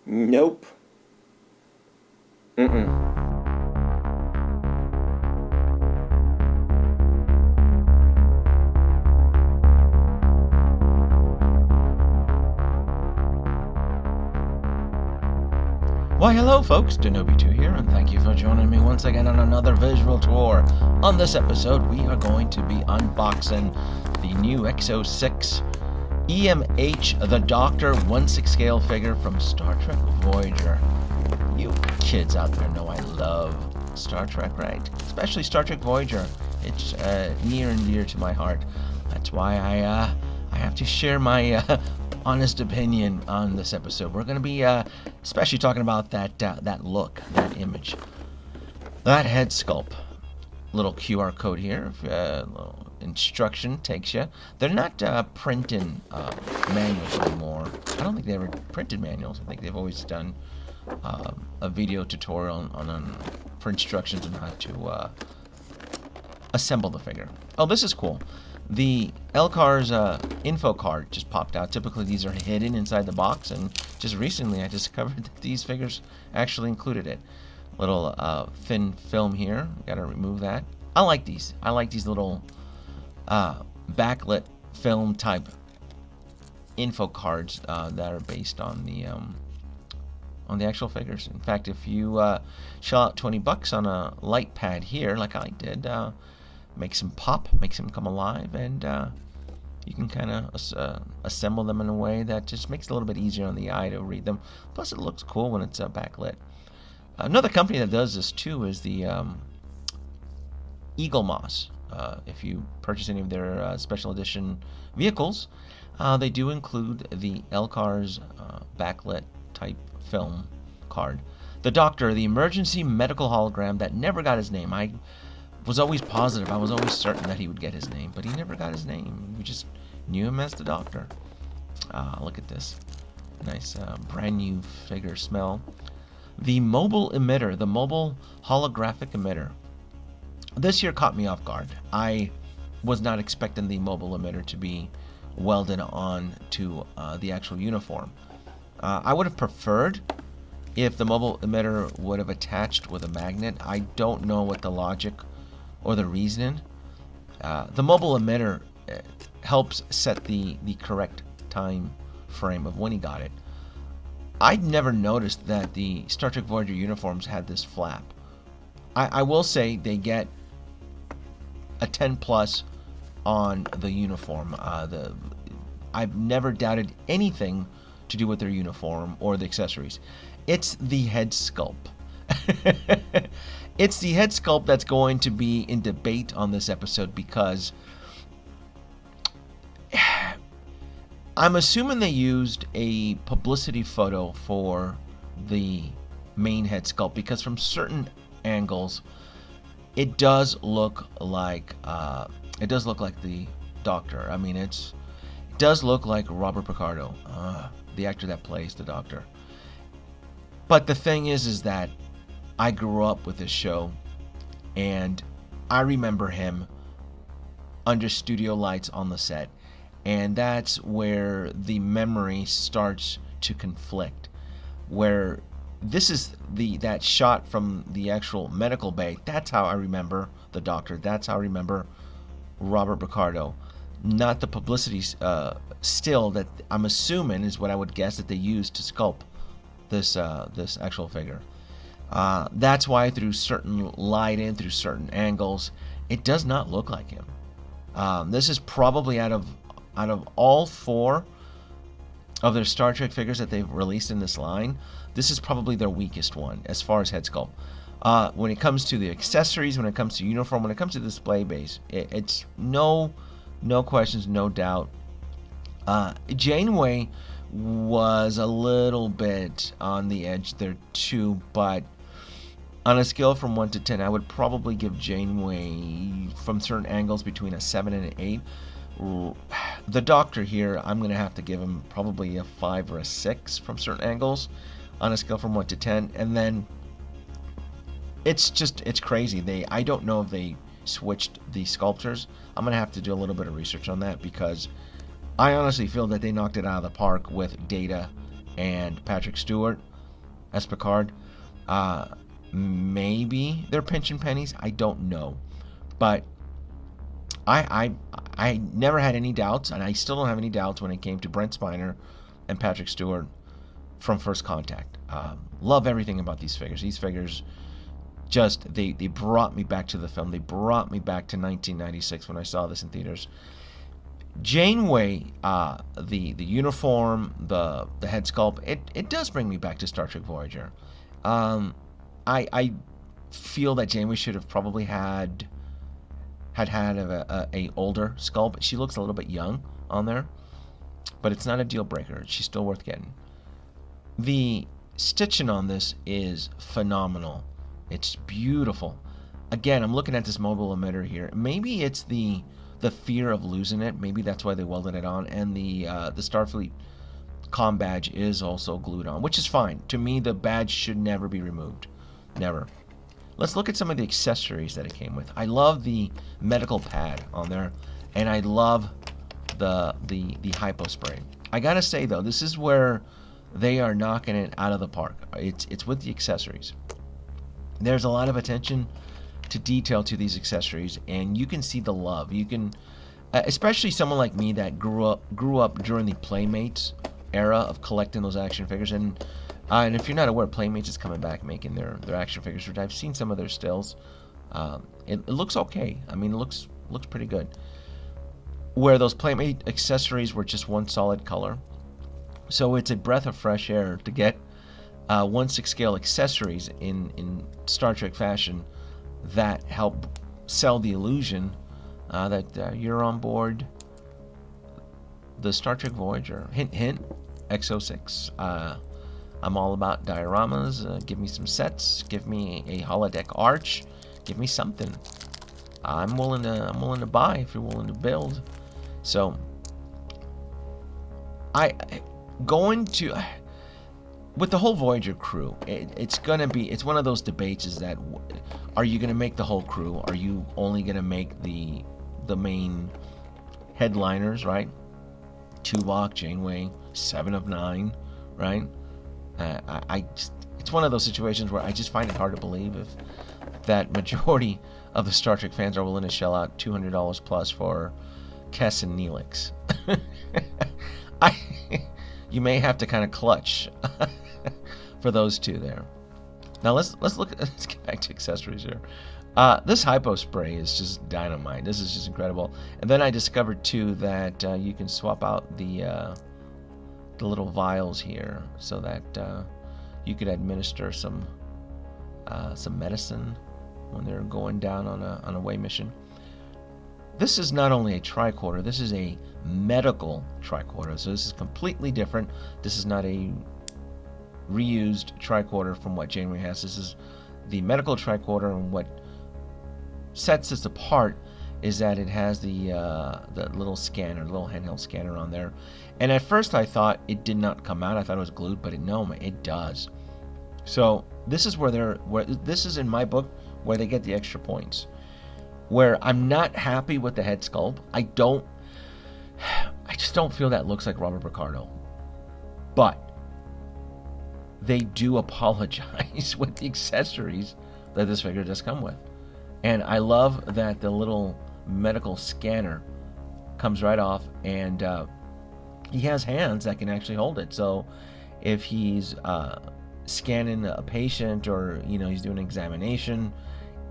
Nope. Mm-mm. Why, hello, folks. Danoby2 here, and thank you for joining me once again on another visual tour. On this episode, we are going to be unboxing the new EXO-6 EMH, the Doctor 1/6 scale figure from Star Trek Voyager. You kids out there know I love Star Trek, right? Especially Star Trek Voyager. It's near and dear to my heart. That's why I have to share my honest opinion on this episode. We're going to be especially talking about that look, that image, that head sculpt. Little QR code here. Little instruction takes you. They're not printing manuals anymore. I don't think they ever printed manuals. I think they've always done a video tutorial on for instructions on how to assemble the figure. Oh, this is cool. The LCAR's info card just popped out. Typically these are hidden inside the box, and just recently I discovered that these figures actually included it. Little thin film here. Gotta remove that. I like these. I like these little backlit film type info cards that are based on the actual figures. In fact, if you shell out $20 on a light pad here, like I did, makes them pop, makes them come alive, and you can kind of assemble them in a way that just makes it a little bit easier on the eye to read them. Plus, it looks cool when it's backlit. Another company that does this too is the Eagle Moss. If you purchase any of their special edition vehicles, they do include the LCAR's backlit type film card. The Doctor, the emergency medical hologram that never got his name. I was always positive, I was always certain that he would get his name, but he never got his name. We just knew him as the Doctor. Look at this. Nice brand new figure smell. The mobile emitter, the mobile holographic emitter. This year caught me off guard. I was not expecting the mobile emitter to be welded on to the actual uniform. I would have preferred if the mobile emitter would have attached with a magnet. I don't know what the logic or the reasoning. The mobile emitter helps set the correct time frame of when he got it. I'd never noticed that the Star Trek Voyager uniforms had this flap. I will say they get a 10 plus on the uniform. I've never doubted anything to do with their uniform or the accessories. It's the head sculpt. It's the head sculpt that's going to be in debate on this episode, because I'm assuming they used a publicity photo for the main head sculpt, because from certain angles it does look like the Doctor. I mean, it does look like Robert Picardo, the actor that plays the Doctor. But the thing is that I grew up with this show, and I remember him under studio lights on the set, and that's where the memory starts to conflict. Where this is that shot from the actual medical bay. That's how I remember the Doctor. That's how I remember Robert Picardo. Not the publicity still that I'm assuming is what I would guess that they used to sculpt this actual figure. That's why through certain lighting, through certain angles, it does not look like him. This is probably out of all four of their Star Trek figures that they've released in this line, this is probably their weakest one as far as head sculpt. When it comes to the accessories, when it comes to uniform, when it comes to display base, it's no questions, no doubt. Janeway was a little bit on the edge there too, but on a scale from 1 to 10, I would probably give Janeway, from certain angles, between a 7 and an 8. The Doctor here, I'm going to have to give him probably a 5 or a 6 from certain angles on a scale from 1 to 10. And then it's crazy. I don't know if they switched the sculptors. I'm going to have to do a little bit of research on that, because I honestly feel that they knocked it out of the park with Data and Patrick Stewart. as Picard. Maybe they're pinching pennies. I don't know, but I never had any doubts, and I still don't have any doubts when it came to Brent Spiner and Patrick Stewart from First Contact. Love everything about these figures. These figures just they brought me back to the film. They brought me back to 1996 when I saw this in theaters. Janeway, the uniform, the head sculpt, it does bring me back to Star Trek Voyager. I feel that Janeway should have probably had a older sculpt. She looks a little bit young on there, but it's not a deal breaker. She's still worth getting. The stitching on this is phenomenal. It's beautiful. Again, I'm looking at this mobile emitter here. Maybe it's the fear of losing it. Maybe that's why they welded it on. And the Starfleet comm badge is also glued on, which is fine. To me, the badge should never be removed. Never. Let's look at some of the accessories that it came with. I love the medical pad on there, and I love the hypo spray. I gotta say though, this is where they are knocking it out of the park. It's with the accessories. There's a lot of attention to detail to these accessories, and you can see the love. You can, especially someone like me that grew up during the Playmates era of collecting those action figures, and if you're not aware, Playmates is coming back making their action figures, which I've seen some of their stills. It looks okay. I mean, it looks pretty good. Where those Playmate accessories were just one solid color, so it's a breath of fresh air to get 1/6 scale accessories in Star Trek fashion that help sell the illusion that you're on board the Star Trek Voyager. Hint, hint, EXO-6. I'm all about dioramas. Give me some sets. Give me a holodeck arch. Give me something. I'm willing to buy if you're willing to build. So with the whole Voyager crew, it's one of those debates, is that are you going to make the whole crew? Are you only going to make the main headliners, right? Tuvok, Janeway, 7 of 9, right? It's one of those situations where I just find it hard to believe if that majority of the Star Trek fans are willing to shell out $200 plus for Kess and Neelix. You may have to kind of clutch for those two there. Now let's get back to accessories here. This hypo spray is just dynamite. This is just incredible. And then I discovered too that you can swap out the little vials here so that you could administer some medicine when they're going down on a away mission. This is not only a tricorder, this is a medical tricorder. So this is completely different. This is not a reused tricorder from what Janeway has. This is the medical tricorder, and what sets this apart is that it has the little scanner, the little handheld scanner on there. And at first I thought it did not come out. I thought it was glued, but no, it does. So this is where this is in my book where they get the extra points. Where I'm not happy with the head sculpt. I just don't feel that looks like Robert Picardo. But they do apologize with the accessories that this figure does come with. And I love that the little medical scanner comes right off, and he has hands that can actually hold it. So if he's scanning a patient, or he's doing an examination,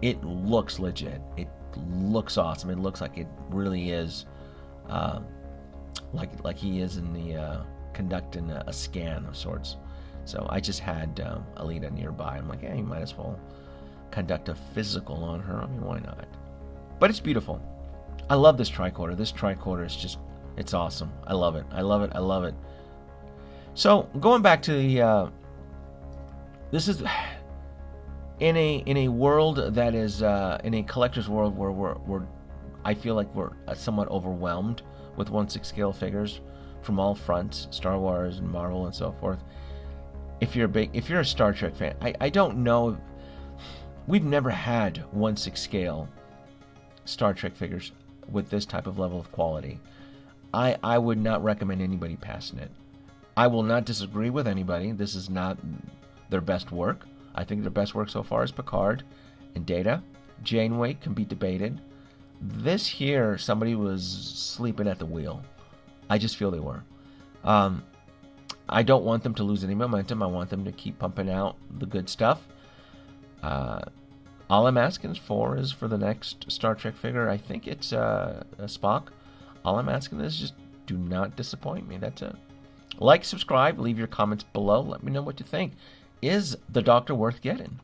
it looks legit. It looks awesome. It looks like it really is like he is in the conducting a scan of sorts. So I just had Alita nearby. I'm like, hey, you might as well conduct a physical on her. I mean, why not? But it's beautiful. I love this tricorder. This tricorder is just, it's awesome. I love it. I love it. I love it. So going back to the, this is in a world that is in a collector's world where we're I feel like we're somewhat overwhelmed with 1/6 scale figures from all fronts, Star Wars and Marvel and so forth. If you're a Star Trek fan, I don't know. We've never had 1/6 scale Star Trek figures with this type of level of quality. I would not recommend anybody passing it. I will not disagree with anybody. This is not their best work. I think their best work so far is Picard and Data. Janeway can be debated. This here, somebody was sleeping at the wheel. I just feel they were. I don't want them to lose any momentum. I want them to keep pumping out the good stuff. All I'm asking for is for the next Star Trek figure. I think it's a Spock. All I'm asking is just do not disappoint me. That's it. Like, subscribe, leave your comments below. Let me know what you think. Is the Doctor worth getting?